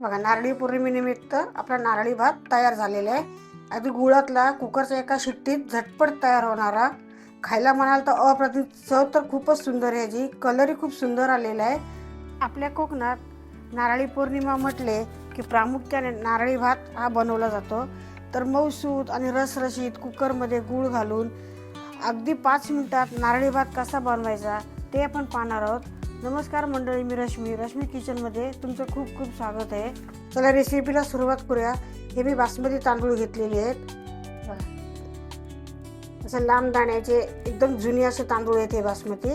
बघा, नारळी पौर्णिमेनिमित्त आपला नारळी भात तयार झालेला आहे. अगदी गुळातला, कुकरच्या एका शिट्टीत झटपट तयार होणारा. खायला म्हणाल तर अप्रतिम चव तर खूपच सुंदर आहे. जी कलरही खूप सुंदर आलेला आहे. आपल्या कोकणात नारळी पौर्णिमा म्हटले की प्रामुख्याने नारळी भात हा बनवला जातो. तर मऊसूत आणि रसरशीत कुकरमध्ये गूळ घालून अगदी 5 मिनिटात नारळी भात कसा बनवायचा ते आपण पाहणार आहोत. नमस्कार मंडळी, मी रश्मी किचनमध्ये तुमचं खूप खूप स्वागत आहे. चला रेसिपीला सुरुवात करूया. हे मी बासमती तांदूळ घेतलेले आहेत. असं लांब दाण्याचे एकदम जुने असे तांदूळ आहेत हे बासमती.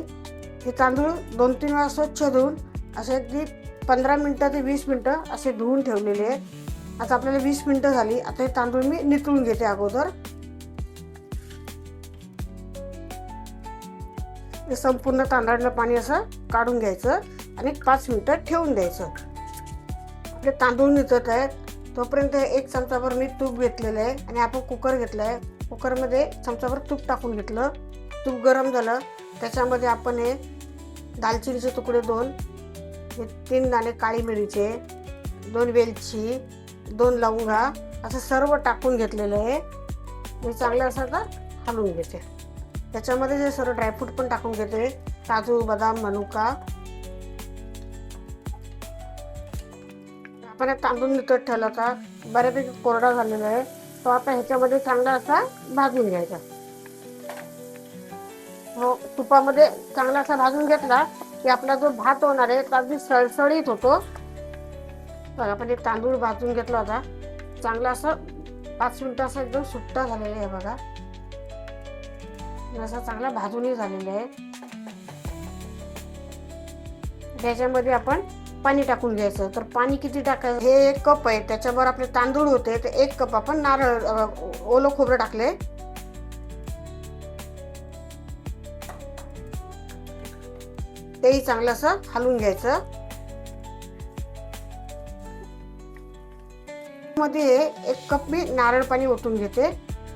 हे तांदूळ 2-3 वेळा स्वच्छ धुवून असे अगदी 15 मिनटं ते 20 मिनटं असे धुवून ठेवलेले आहेत. आता आपल्याला 20 मिनटं झाली. आता हे तांदूळ मी नितळून घेते अगोदर. हे संपूर्ण तांदळातलं पाणी असं काढून घ्यायचं आणि 5 मिनिटं ठेवून द्यायचं. आपले तांदूळ नितळत आहेत तोपर्यंत 1 चमचाभर मी तूप घेतलेलं आहे आणि आपण कुकर घेतला आहे. कुकरमध्ये चमचाभर तूप टाकून घेतलं. तूप गरम झालं त्याच्यामध्ये आपण हे दालचिनीचे तुकडे 2, हे 3 दाणे काळी मिरीचे, 2 वेलची, 2 लवंगा असं सर्व टाकून घेतलेलं आहे. मी चांगलं असं आता हलवून घेते. त्याच्यामध्ये जे सर्व ड्रायफ्रूट पण टाकून घेते, काजू, बदाम, मनुका. आपण तांदूळ नितळत ठेवला होता, बऱ्यापैकी कोरडा झालेला आहे. तो आता ह्याच्यामध्ये चांगला असा भाजून घ्यायचा. हो, तुपामध्ये चांगला असा भाजून घेतला की आपला जो भात होणार आहे तो अगदी सळसळीत होतो. बघा, आपण हे तांदूळ भाजून घेतला होता चांगला असं 5 मिनिटं असं एकदम सुट्टा झालेला आहे. बघा, असा चांगला भाजूनही झालेला आहे. त्याच्यामध्ये आपण पाणी टाकून घ्यायचं. तर पाणी किती टाकायचं? हे 1 कप आहे, त्याच्यावर आपले तांदूळ होते ते 1 कप आपण नारळ ओलं खोबरं टाकले. तेही चांगलं असं हलवून घ्यायचं. मध्ये 1 कप मी नारळ पाणी ओतून घेते.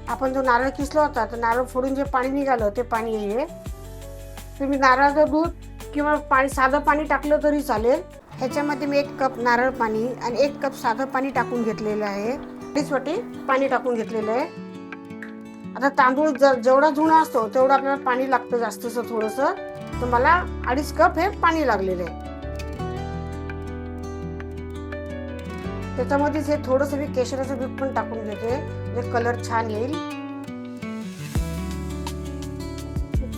आपण जो नारळ किसला होता तर नारळ फोडून जे पाणी निघालं ते पाणी आहे. तुम्ही नारळाचं दूध किंवा पाणी, साधं पाणी टाकलं तरी चालेल. ह्याच्यामध्ये मी 1 कप नारळ पाणी आणि 1 कप साधं पाणी टाकून घेतलेलं आहे. 2 वाटी पाणी टाकून घेतलेलं आहे. आता तांदूळ जेवढा जुना असतो तेवढं आपल्याला पाणी लागतं जास्तचं थोडंसं. तर मला 2.5 कप हे पाणी लागलेलं आहे. त्याच्यामध्येच हे थोडंसं मी केशराचं दूध पण टाकून घेते, म्हणजे कलर छान येईल.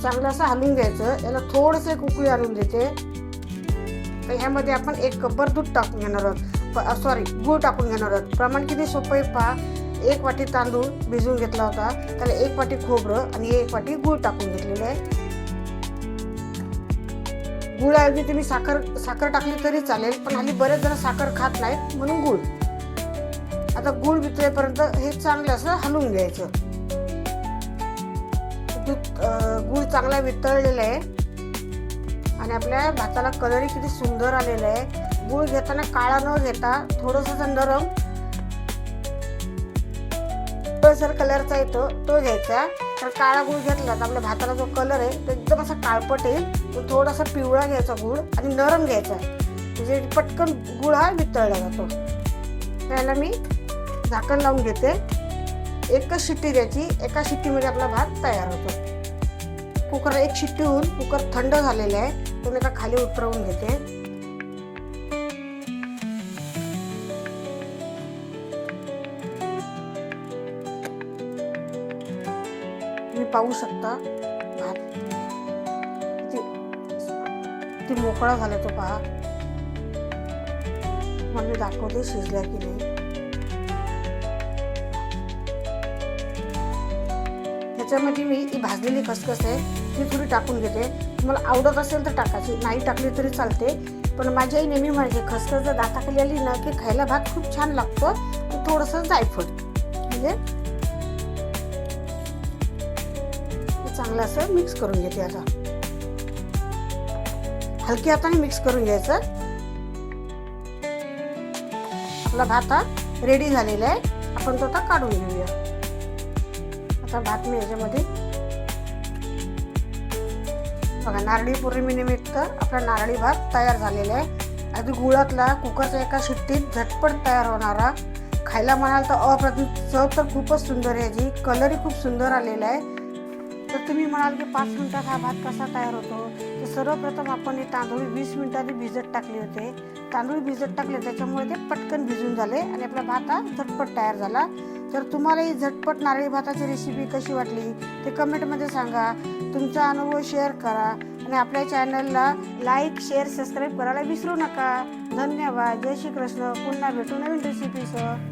चांगलं असं हलवून घ्यायचं. याला थोडंसं उकळी आणून देते. तर ह्यामध्ये आपण 1 कपभर दूध टाकून घेणार आहोत, गूळ टाकून घेणार आहोत. प्रमाण किती सोपं आहे पहा. 1 वाटी तांदूळ भिजवून घेतला होता, त्याला 1 वाटी खोबरं आणि 1 वाटी गूळ टाकून घेतलेलं आहे. गुळाऐवजी तुम्ही साखर टाकली तरी चालेल, पण हल्ली बरेच जण साखर खात नाहीत म्हणून गूळ. आता गूळ वितळेपर्यंत हे चांगलं असं हलवून घ्यायचं. गूळ चांगला वितळलेला आहे आणि आपल्या भाताला कलरही किती सुंदर आलेला आहे. गूळ घेताना काळा न घेता थोडंसं नरम सर कलरचा येतो तो घ्यायचा. तर काळा गूळ घेतला तर आपल्या भाताला जो कलर आहे तो एकदम असा काळपट येईल. तो थोडासा पिवळा घ्यायचा गूळ आणि नरम घ्यायचा, म्हणजे पटकन गूळ हा वितळला जातो. त्याला मी झाकण लावून घेते. 1च शिट्टी द्यायची. एका शिट्टीमध्ये आपला भात तयार होतो. कुकर 1 शिट्टी होऊन कुकर थंड झालेला आहे, तो मी आता खाली उतरवून घेते. तुम्ही पाहू शकता भात किती मोकळा झाला तो पहा. मग मी दाखवते शिजला की नाही. त्याच्यामध्ये मी ही भाजलेली खसखस आहे ती थोडी टाकून घेते. तुम्हाला आवडत असेल तर टाकायची, नाही टाकली तरी चालते. पण माझी आई नेहमी म्हणायची खसखस जर दाताखाली आली ना की खायला भात खूप छान लागतो. आणि थोडंसं जायफळ, म्हणजे चांगलं असं मिक्स करून घेते. आता हलक्या हाताने मिक्स करून घ्यायचं. आपला भात हा रेडी झालेला आहे. आपण तो आता काढून घेऊया. आता भात मी याच्यामध्ये बघा, नारळी पौर्णिमेनिमित्त आपला नारळी भात तयार झालेला आहे. अगदी गुळातला कुकरच्या एका शिट्टीत झटपट तयार होणारा, खायला म्हणाल तर अप्रतिम चव तर खूपच सुंदर आहे याची, कलरही खूप सुंदर आलेला आहे। तर तुम्ही म्हणाल की 5 मिनिटात हा भात कसा तयार होतो, तर सर्वप्रथम आपण हे तांदूळ 20 मिनिटांनी भिजत टाकले होते। तांदूळ भिजत टाकले त्याच्यामुळे ते पटकन भिजून झाले आणि आपला भात हा झटपट तयार झाला। तर तुम्हाला ही झटपट नारळी भाताची रेसिपी कशी वाटली ते कमेंटमध्ये सांगा, तुमचा अनुभव शेअर करा आणि आपल्या चॅनलला लाईक, शेअर, सबस्क्राईब करायला विसरू नका। धन्यवाद। जय श्री कृष्ण। पुन्हा भेटू नवीन रेसिपीसह।